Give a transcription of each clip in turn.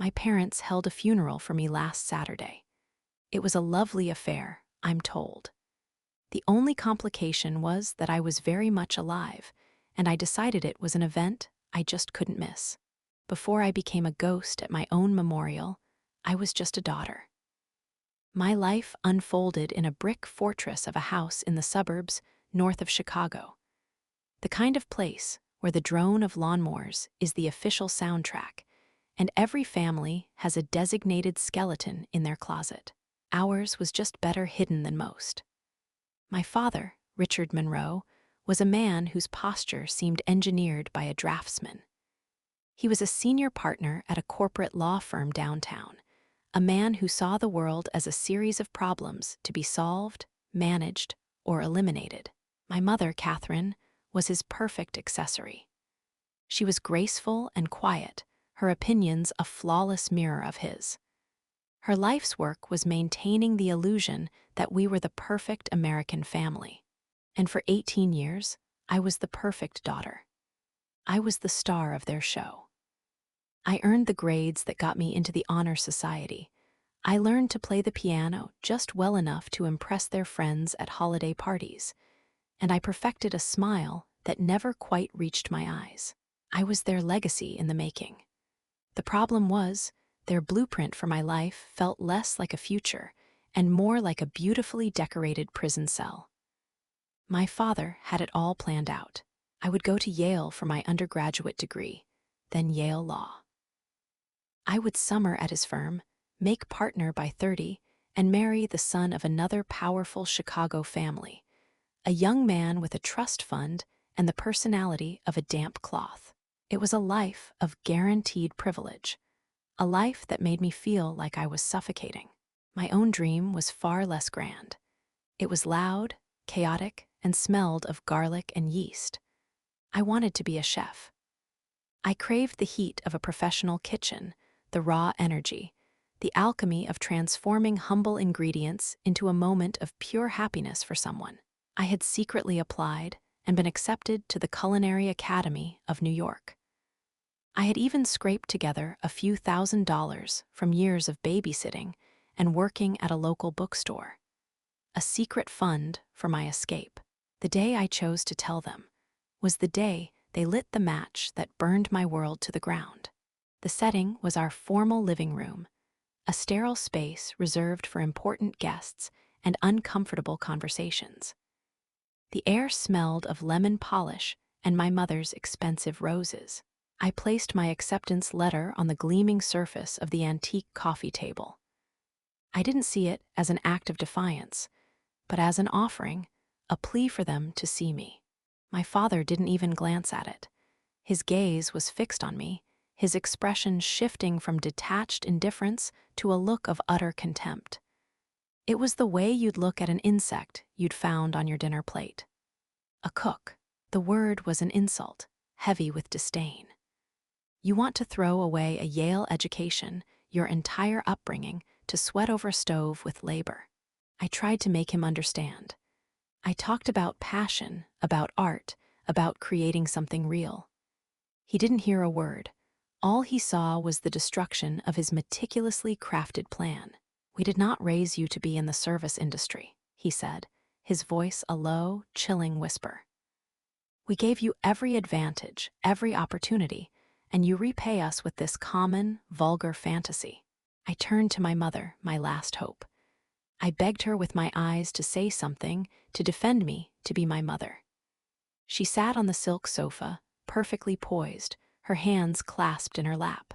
My parents held a funeral for me last Saturday. It was a lovely affair, I'm told. The only complication was that I was very much alive, and I decided it was an event I just couldn't miss. Before I became a ghost at my own memorial, I was just a daughter. My life unfolded in a brick fortress of a house in the suburbs north of Chicago. The kind of place where the drone of lawnmowers is the official soundtrack, and every family has a designated skeleton in their closet. Ours was just better hidden than most. My father, Richard Monroe, was a man whose posture seemed engineered by a draftsman. He was a senior partner at a corporate law firm downtown, a man who saw the world as a series of problems to be solved, managed, or eliminated. My mother, Catherine, was his perfect accessory. She was graceful and quiet, her opinions a flawless mirror of his. Her life's work was maintaining the illusion that we were the perfect American family. And for 18 years, I was the perfect daughter. I was the star of their show. I earned the grades that got me into the honor society. I learned to play the piano just well enough to impress their friends at holiday parties, and I perfected a smile that never quite reached my eyes. I was their legacy in the making. The problem was, their blueprint for my life felt less like a future and more like a beautifully decorated prison cell. My father had it all planned out. I would go to Yale for my undergraduate degree, then Yale Law. I would summer at his firm, make partner by 30, and marry the son of another powerful Chicago family, a young man with a trust fund and the personality of a damp cloth. It was a life of guaranteed privilege, a life that made me feel like I was suffocating. My own dream was far less grand. It was loud, chaotic, and smelled of garlic and yeast. I wanted to be a chef. I craved the heat of a professional kitchen, the raw energy, the alchemy of transforming humble ingredients into a moment of pure happiness for someone. I had secretly applied and been accepted to the Culinary Academy of New York. I had even scraped together a few $1,000s from years of babysitting and working at a local bookstore, a secret fund for my escape. The day I chose to tell them was the day they lit the match that burned my world to the ground. The setting was our formal living room, a sterile space reserved for important guests and uncomfortable conversations. The air smelled of lemon polish and my mother's expensive roses. I placed my acceptance letter on the gleaming surface of the antique coffee table. I didn't see it as an act of defiance, but as an offering, a plea for them to see me. My father didn't even glance at it. His gaze was fixed on me, his expression shifting from detached indifference to a look of utter contempt. It was the way you'd look at an insect you'd found on your dinner plate. A cook. The word was an insult, heavy with disdain. You want to throw away a Yale education, your entire upbringing, to sweat over a stove with labor. I tried to make him understand. I talked about passion, about art, about creating something real. He didn't hear a word. All he saw was the destruction of his meticulously crafted plan. "We did not raise you to be in the service industry," he said, his voice a low, chilling whisper. "We gave you every advantage, every opportunity, and you repay us with this common, vulgar fantasy." I turned to my mother, my last hope. I begged her with my eyes to say something, to defend me, to be my mother. She sat on the silk sofa, perfectly poised, her hands clasped in her lap.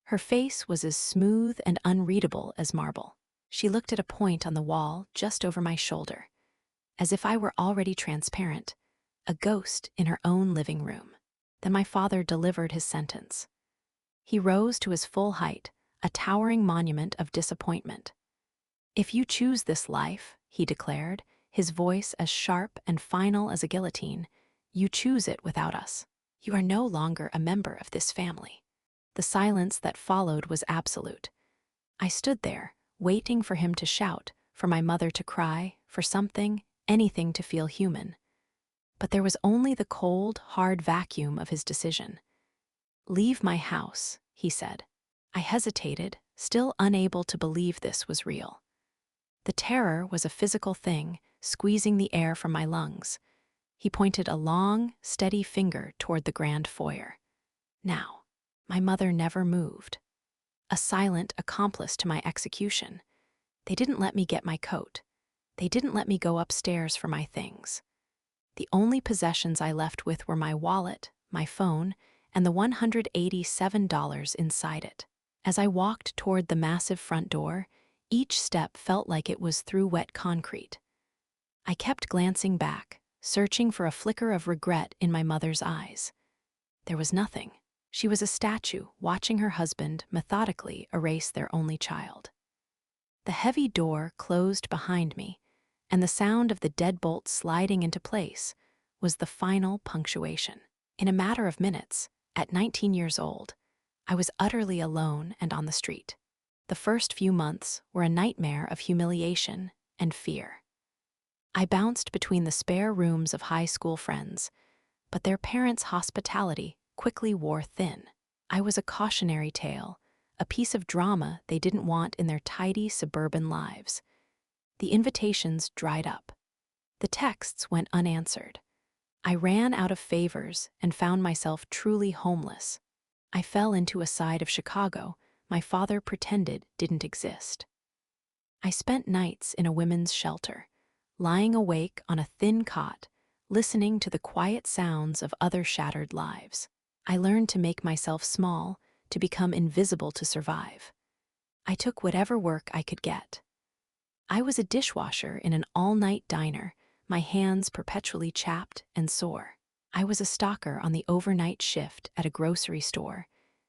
Her face was as smooth and unreadable as marble. She looked at a point on the wall just over my shoulder, as if I were already transparent, a ghost in her own living room. Then my father delivered his sentence. He rose to his full height, a towering monument of disappointment. "If you choose this life," he declared, his voice as sharp and final as a guillotine, "you choose it without us. You are no longer a member of this family." The silence that followed was absolute. I stood there, waiting for him to shout, for my mother to cry, for something, anything to feel human. But there was only the cold, hard vacuum of his decision. "Leave my house," he said. I hesitated, still unable to believe this was real. The terror was a physical thing, squeezing the air from my lungs. He pointed a long, steady finger toward the grand foyer. Now, my mother never moved. A silent accomplice to my execution. They didn't let me get my coat. They didn't let me go upstairs for my things. The only possessions I left with were my wallet, my phone, and the $187 inside it. As I walked toward the massive front door, each step felt like it was through wet concrete. I kept glancing back, searching for a flicker of regret in my mother's eyes. There was nothing. She was a statue, watching her husband methodically erase their only child. The heavy door closed behind me, and the sound of the deadbolt sliding into place was the final punctuation. In a matter of minutes, at 19 years old, I was utterly alone and on the street. The first few months were a nightmare of humiliation and fear. I bounced between the spare rooms of high school friends, but their parents' hospitality quickly wore thin. I was a cautionary tale, a piece of drama they didn't want in their tidy suburban lives. The invitations dried up. The texts went unanswered. I ran out of favors and found myself truly homeless. I fell into a side of Chicago my father pretended didn't exist. I spent nights in a women's shelter, lying awake on a thin cot, listening to the quiet sounds of other shattered lives. I learned to make myself small, to become invisible to survive. I took whatever work I could get. I was a dishwasher in an all-night diner, my hands perpetually chapped and sore. I was a stalker on the overnight shift at a grocery store.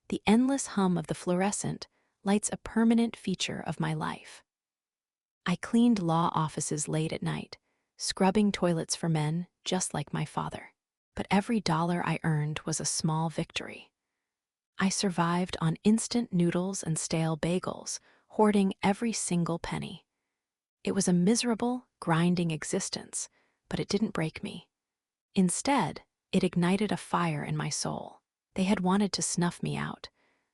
The endless hum of the fluorescent lights a permanent feature of my life. I cleaned law offices late at night, scrubbing toilets for men just like my father. But every dollar I earned was a small victory. I survived on instant noodles and stale bagels, hoarding every single penny. It was a miserable, grinding existence, but it didn't break me. Instead, it ignited a fire in my soul. They had wanted to snuff me out,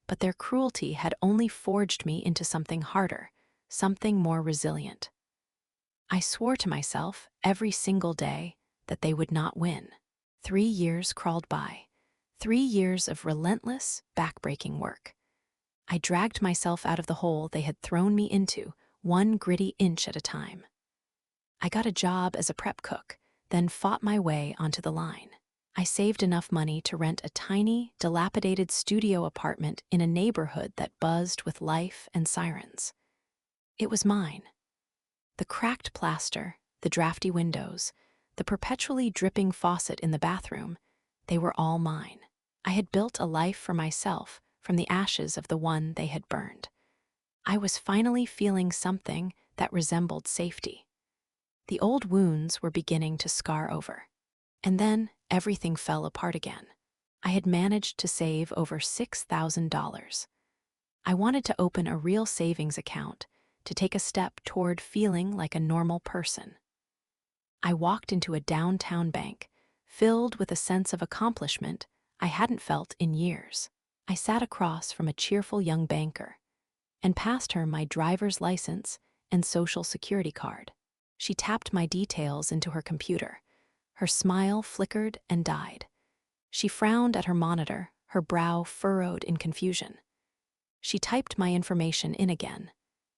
but their cruelty had only forged me into something harder, something more resilient. I swore to myself every single day that they would not win. 3 years crawled by, 3 years of relentless, backbreaking work. I dragged myself out of the hole they had thrown me into, one gritty inch at a time. I got a job as a prep cook, then fought my way onto the line. I saved enough money to rent a tiny, dilapidated studio apartment in a neighborhood that buzzed with life and sirens. It was mine. The cracked plaster, the drafty windows, the perpetually dripping faucet in the bathroom, they were all mine. I had built a life for myself from the ashes of the one they had burned. I was finally feeling something that resembled safety. The old wounds were beginning to scar over. And then everything fell apart again. I had managed to save over $6,000. I wanted to open a real savings account, to take a step toward feeling like a normal person. I walked into a downtown bank, filled with a sense of accomplishment I hadn't felt in years. I sat across from a cheerful young banker and passed her my driver's license and social security card. She tapped my details into her computer. Her smile flickered and died. She frowned at her monitor, her brow furrowed in confusion. She typed my information in again.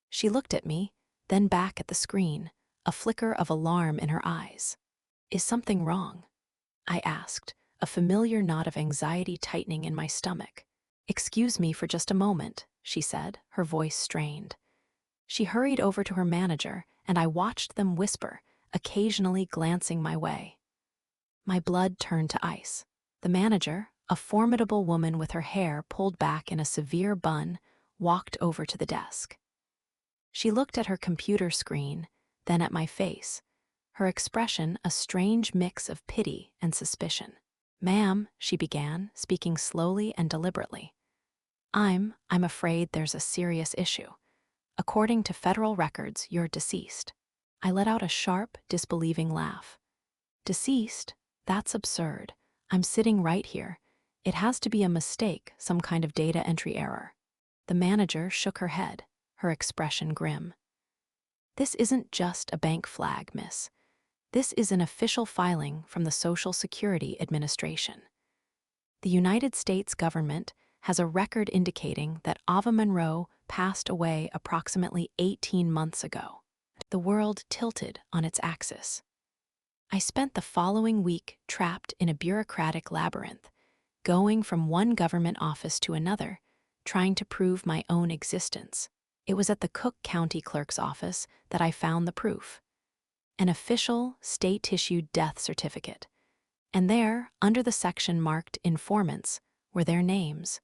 She looked at me, then back at the screen, a flicker of alarm in her eyes. "Is something wrong?" I asked, a familiar knot of anxiety tightening in my stomach. "Excuse me for just a moment," she said, her voice strained. She hurried over to her manager, and I watched them whisper, occasionally glancing my way. My blood turned to ice. The manager, a formidable woman with her hair pulled back in a severe bun, walked over to the desk. She looked at her computer screen, then at my face, her expression a strange mix of pity and suspicion. "Ma'am," she began, speaking slowly and deliberately. I'm afraid there's a serious issue. According to federal records, you're deceased." I let out a sharp, disbelieving laugh. "Deceased? That's absurd. I'm sitting right here. It has to be a mistake, some kind of data entry error." The manager shook her head, her expression grim. "This isn't just a bank flag, miss. This is an official filing from the Social Security Administration. The United States government has a record indicating that Ava Monroe passed away approximately 18 months ago." The world tilted on its axis. I spent the following week trapped in a bureaucratic labyrinth, going from one government office to another, trying to prove my own existence. It was at the Cook County Clerk's office that I found the proof. An official, state-issued death certificate. And there, under the section marked Informants, were their names: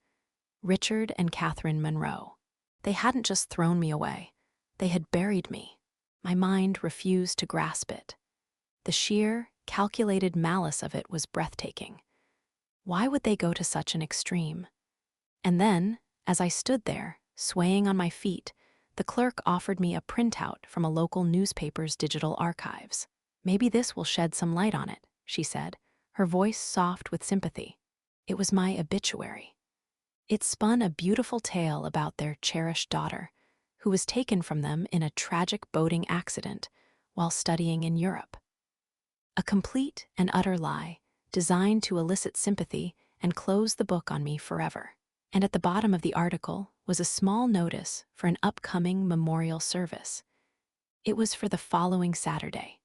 Richard and Catherine Monroe. They hadn't just thrown me away. They had buried me. My mind refused to grasp it. The sheer, calculated malice of it was breathtaking. Why would they go to such an extreme? And then, as I stood there, swaying on my feet, the clerk offered me a printout from a local newspaper's digital archives. "Maybe this will shed some light on it," she said, her voice soft with sympathy. It was my obituary. It spun a beautiful tale about their cherished daughter, who was taken from them in a tragic boating accident while studying in Europe. A complete and utter lie, designed to elicit sympathy and close the book on me forever. And at the bottom of the article was a small notice for an upcoming memorial service. It was for the following Saturday,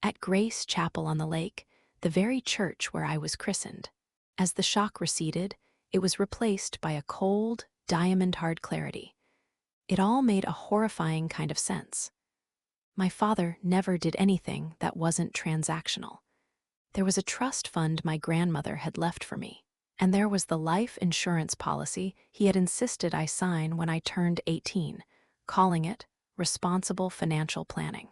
at Grace Chapel on the Lake, the very church where I was christened. As the shock receded, it was replaced by a cold, diamond-hard clarity. It all made a horrifying kind of sense. My father never did anything that wasn't transactional. There was a trust fund my grandmother had left for me, and there was the life insurance policy he had insisted I sign when I turned 18, calling it responsible financial planning.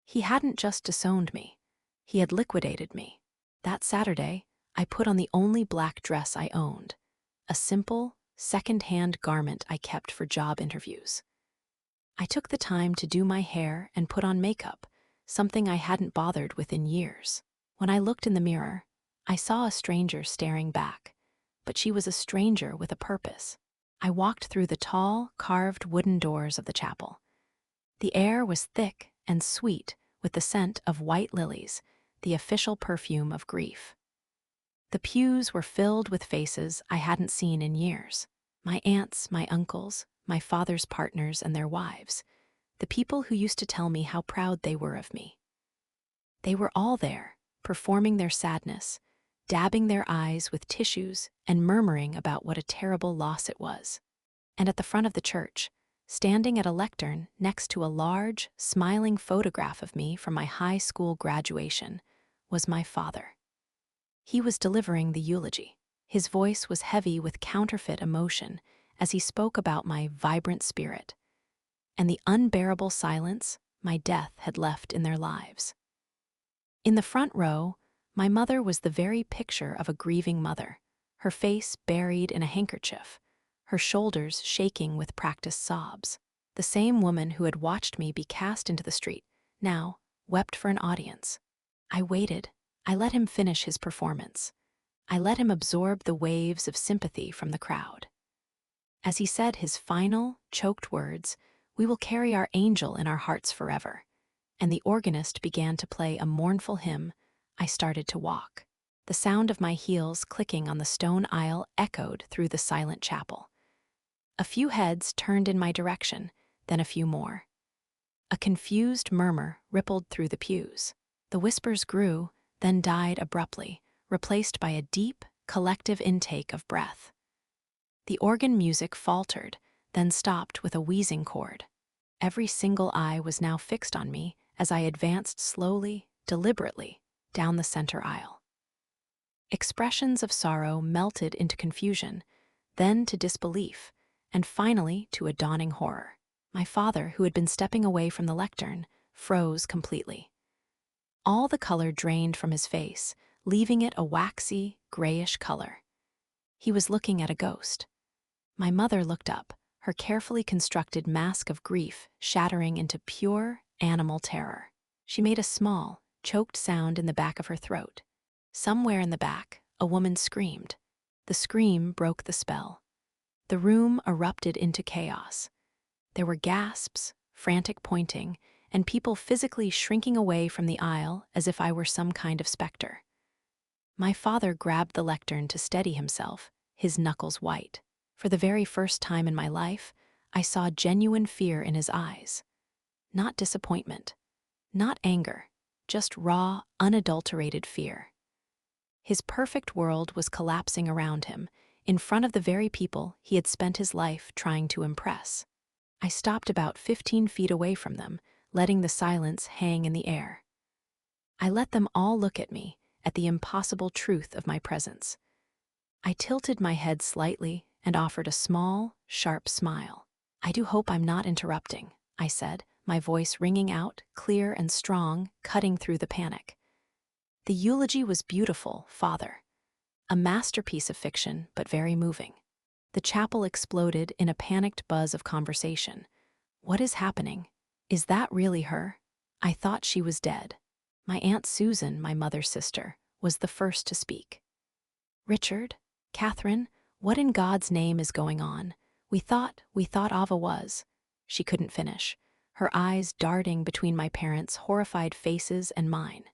He hadn't just disowned me, he had liquidated me. That Saturday, I put on the only black dress I owned, a simple, second-hand garment I kept for job interviews. I took the time to do my hair and put on makeup, something I hadn't bothered with in years. When I looked in the mirror, I saw a stranger staring back, but she was a stranger with a purpose. I walked through the tall, carved wooden doors of the chapel. The air was thick and sweet with the scent of white lilies, the official perfume of grief. The pews were filled with faces I hadn't seen in years. My aunts, my uncles, my father's partners and their wives, the people who used to tell me how proud they were of me. They were all there, performing their sadness, dabbing their eyes with tissues and murmuring about what a terrible loss it was. And at the front of the church, standing at a lectern next to a large, smiling photograph of me from my high school graduation, was my father. He was delivering the eulogy. His voice was heavy with counterfeit emotion as he spoke about my vibrant spirit and the unbearable silence my death had left in their lives. In the front row, my mother was the very picture of a grieving mother, her face buried in a handkerchief, her shoulders shaking with practiced sobs. The same woman who had watched me be cast into the street now wept for an audience. I waited. I let him finish his performance. I let him absorb the waves of sympathy from the crowd. As he said his final, choked words, "We will carry our angel in our hearts forever," and the organist began to play a mournful hymn, I started to walk. The sound of my heels clicking on the stone aisle echoed through the silent chapel. A few heads turned in my direction, then a few more. A confused murmur rippled through the pews. The whispers grew, then died abruptly, replaced by a deep, collective intake of breath. The organ music faltered, then stopped with a wheezing chord. Every single eye was now fixed on me as I advanced slowly, deliberately, down the center aisle. Expressions of sorrow melted into confusion, then to disbelief, and finally to a dawning horror. My father, who had been stepping away from the lectern, froze completely. All the color drained from his face, leaving it a waxy, grayish color. He was looking at a ghost. My mother looked up, her carefully constructed mask of grief shattering into pure, animal terror. She made a small, choked sound in the back of her throat. Somewhere in the back, a woman screamed. The scream broke the spell. The room erupted into chaos. There were gasps, frantic pointing, and people physically shrinking away from the aisle as if I were some kind of specter. My father grabbed the lectern to steady himself, his knuckles white. For the very first time in my life, I saw genuine fear in his eyes. Not disappointment, not anger, just raw, unadulterated fear. His perfect world was collapsing around him, in front of the very people he had spent his life trying to impress. I stopped about 15 feet away from them, letting the silence hang in the air. I let them all look at me, at the impossible truth of my presence. I tilted my head slightly and offered a small, sharp smile. "I do hope I'm not interrupting," I said, my voice ringing out, clear and strong, cutting through the panic. "The eulogy was beautiful, Father. A masterpiece of fiction, but very moving." The chapel exploded in a panicked buzz of conversation. "What is happening? Is that really her? I thought she was dead." My Aunt Susan, my mother's sister, was the first to speak. "Richard, Catherine, what in God's name is going on? We thought Ava was." She couldn't finish, her eyes darting between my parents' horrified faces and mine.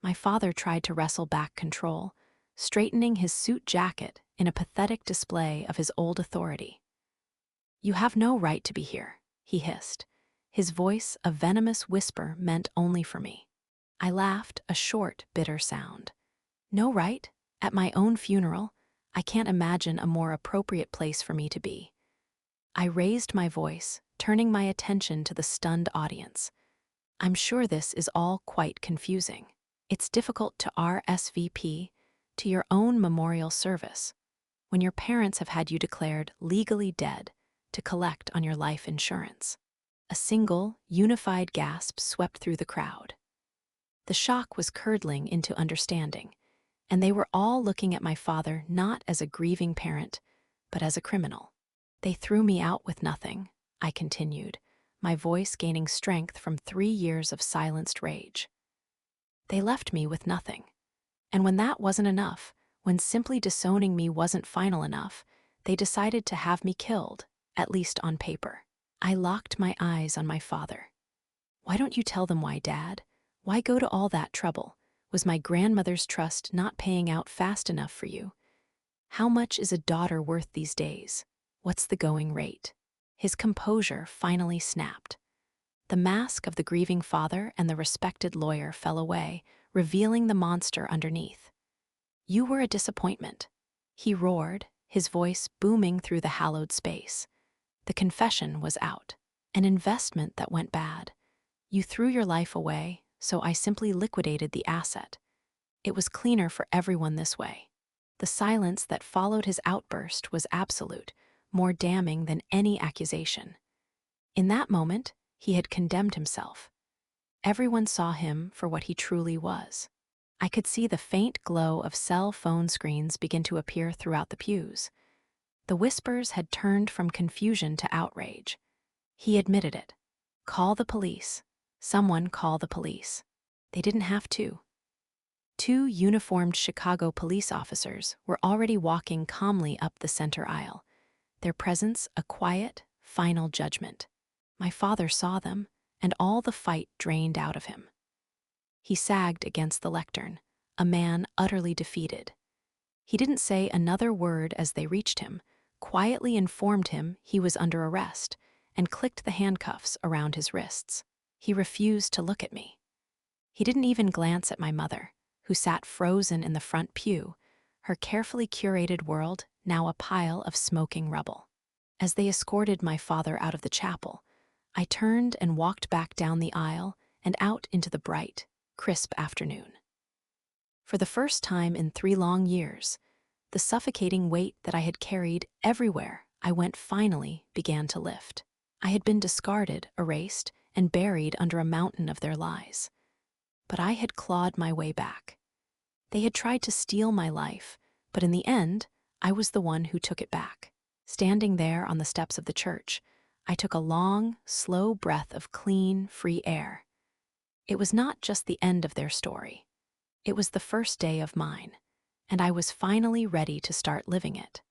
My father tried to wrestle back control, straightening his suit jacket in a pathetic display of his old authority. "You have no right to be here," he hissed, his voice a venomous whisper meant only for me. I laughed, a short, bitter sound. "No right? At my own funeral? I can't imagine a more appropriate place for me to be." I raised my voice, turning my attention to the stunned audience. "I'm sure this is all quite confusing. It's difficult to RSVP to your own memorial service when your parents have had you declared legally dead to collect on your life insurance." A single, unified gasp swept through the crowd. The shock was curdling into understanding, and they were all looking at my father not as a grieving parent, but as a criminal. "They threw me out with nothing," I continued, my voice gaining strength from 3 years of silenced rage. "They left me with nothing. And when that wasn't enough, when simply disowning me wasn't final enough, they decided to have me killed, at least on paper." I locked my eyes on my father. "Why don't you tell them why, Dad? Why go to all that trouble? Was my grandmother's trust not paying out fast enough for you? How much is a daughter worth these days? What's the going rate?" His composure finally snapped. The mask of the grieving father and the respected lawyer fell away, revealing the monster underneath. "You were a disappointment," he roared, his voice booming through the hallowed space. "The confession was out. An investment that went bad. You threw your life away, so I simply liquidated the asset. It was cleaner for everyone this way." The silence that followed his outburst was absolute, more damning than any accusation. In that moment, he had condemned himself. Everyone saw him for what he truly was. I could see the faint glow of cell phone screens begin to appear throughout the pews. The whispers had turned from confusion to outrage. He admitted it. "Call the police. Someone call the police." They didn't have to. 2 uniformed Chicago police officers were already walking calmly up the center aisle, their presence a quiet, final judgment. My father saw them, and all the fight drained out of him. He sagged against the lectern, a man utterly defeated. He didn't say another word as they reached him, quietly informed him he was under arrest, and clicked the handcuffs around his wrists. He refused to look at me. He didn't even glance at my mother, who sat frozen in the front pew, her carefully curated world now a pile of smoking rubble. As they escorted my father out of the chapel, I turned and walked back down the aisle and out into the bright, crisp afternoon. For the first time in 3 long years, the suffocating weight that I had carried everywhere I went finally began to lift. I had been discarded, erased, and buried under a mountain of their lies. But I had clawed my way back. They had tried to steal my life, but in the end, I was the one who took it back. Standing there on the steps of the church, I took a long, slow breath of clean, free air. It was not just the end of their story. It was the first day of mine, and I was finally ready to start living it.